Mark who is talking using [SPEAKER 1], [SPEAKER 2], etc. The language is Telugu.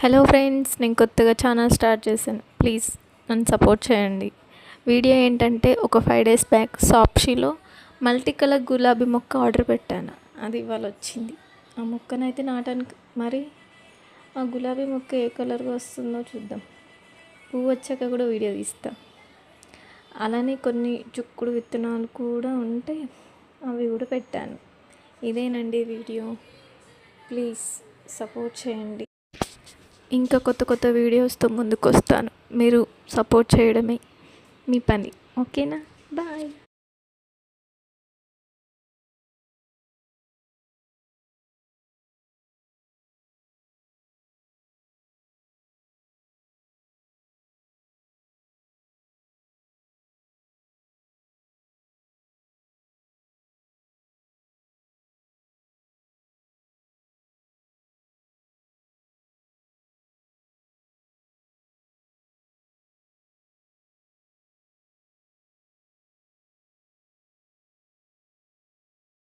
[SPEAKER 1] హలో ఫ్రెండ్స్, నేను కొత్తగా ఛానల్ స్టార్ట్ చేశాను. ప్లీజ్ నన్ను సపోర్ట్ చేయండి. వీడియో ఏంటంటే, ఒక 5 days బ్యాక్ షాప్షీలో మల్టీ కలర్ గులాబీ మొక్క ఆర్డర్ పెట్టాను. అది ఇవాళ వచ్చింది. ఆ మొక్కనైతే నాటానికి, మరి ఆ గులాబీ మొక్క ఏ కలర్గా వస్తుందో చూద్దాం. పువ్వు వచ్చాక కూడా వీడియో తీస్తా. అలానే కొన్ని చుక్కుడు విత్తనాలు కూడా ఉంటే అవి కూడా పెట్టాను. ఇదేనండి వీడియో. ప్లీజ్ సపోర్ట్ చేయండి. ఇంకా కొత్త కొత్త వీడియోస్తో ముందుకు వస్తాను. మీరు సపోర్ట్ చేయడమే మీ పని. ఓకేనా? బాయ్.